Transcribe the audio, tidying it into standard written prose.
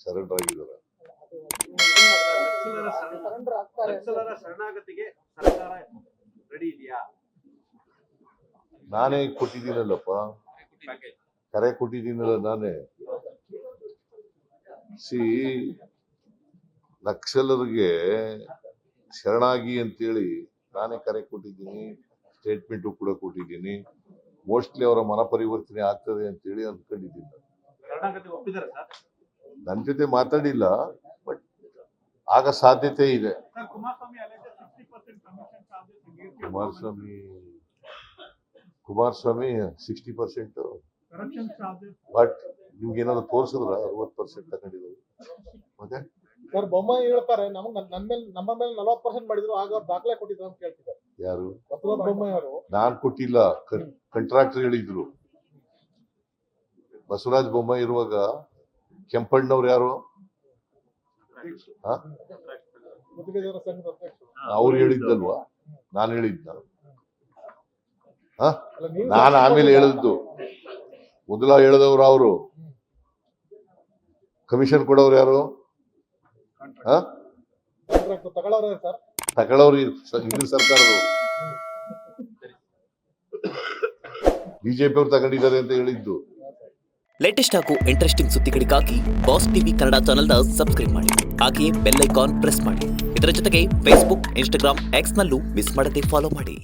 Surrender ಆಗಿದ್ದಾರೆ. ನಕ್ಸಲರ ಶರಣಾಗತಿಗೆ ಸರ್ಕಾರ ready ಇದೆಯಾ? ನಾನೇ ಕೊಟ್ಟಿದ್ದೀನಲ್ಲಪ್ಪ, ಕರೆ ಕೊಟ್ಟಿದ್ದೀನಲ್ಲ ನಾನೇ. ನಕ್ಸಲರಿಗೆ ಶರಣಾಗಿ ಅಂತೇಳಿ ನಾನೇ ಕರೆ ಕೊಟ್ಟಿದ್ದೀನಿ, ಸ್ಟೇಟ್ಮೆಂಟು ಕೂಡ ಕೊಟ್ಟಿದ್ದೀನಿ. ಮೋಸ್ಟ್ಲಿ ಅವರ ಮನ ಪರಿವರ್ತನೆ ಆಗ್ತದೆ ಅಂತೇಳಿ ಅಂದ್ಕೊಂಡಿದ್ದೀನಿ. ನನ್ನ ಜೊತೆ ಮಾತಾಡಿಲ್ಲ, ಬಟ್ ಆಗ ಸಾಧ್ಯತೆ ಇದೆ. ಕುಮಾರಸ್ವಾಮಿ 60%, ಬಟ್ ನಿಮ್ಗೆ ಏನಾದ್ರು ತೋರಿಸಿದ್ರ 60% ತಗೊಂಡಿದ್ರು. ಮತ್ತೆ ಸರ್ ಬೊಮ್ಮಾಯಿ ಹೇಳ್ತಾರೆ ನಮ್ಮ ಮೇಲೆ 40% ಮಾಡಿದ್ರು, ಆಗ ಅವ್ರು ದಾಖಲೆ ಕೊಟ್ಟಿದ್ರು ಅಂತ ಕೇಳ್ತಿದ್ದಾರೆ. ಯಾರು? ಬಸವರಾಜ ಬೊಮ್ಮಾಯಿ ಅವರು. ನಾನ್ ಕೊಟ್ಟಿಲ್ಲ, ಕಾಂಟ್ರಾಕ್ಟರ್ ಹೇಳಿದ್ರು. ಬಸವರಾಜ ಬೊಮ್ಮಾಯಿ ಇರುವಾಗ ಕೆಂಪಣ್ಣವ್ರು ಯಾರು? ಅವ್ರು ಹೇಳಿದ್ದಲ್ವಾ, ನಾನು ಹೇಳಿದ್ನ? ನಾನು ಆಮೇಲೆ ಹೇಳಿದ್ದು. ಮೊದಲ ಹೇಳಿದವ್ರು ಅವರು. ಕಮಿಷನ್ ಕೊಡೋರು ಯಾರು? ತಗೊಳ್ಳೋರು ಹಿಂದಿನ ಸರ್ಕಾರದವರು. ಬಿಜೆಪಿ ಅವ್ರು ತಗೊಂಡಿದ್ದಾರೆ ಅಂತ ಹೇಳಿದ್ದು. ಲೇಟೆಸ್ಟ್ ಹಾಗೂ ಇಂಟ್ರೆಸ್ಟಿಂಗ್ ಸುದ್ದಿಗಳಿಗಾಗಿ ಬಾಸ್ ಟಿವಿ ಕನ್ನಡ ಚಾನೆಲ್ನ ಸಬ್ಸ್ಕ್ರೈಬ್ ಮಾಡಿ. ಹಾಗೆಯೇ ಬೆಲ್ ಐಕಾನ್ ಪ್ರೆಸ್ ಮಾಡಿ. ಇದರ ಜೊತೆಗೆ ಫೇಸ್ಬುಕ್, ಇನ್ಸ್ಟಾಗ್ರಾಮ್, ಎಕ್ಸ್ ನಲ್ಲೂ ಮಿಸ್ ಮಾಡದೆ ಫಾಲೋ ಮಾಡಿ.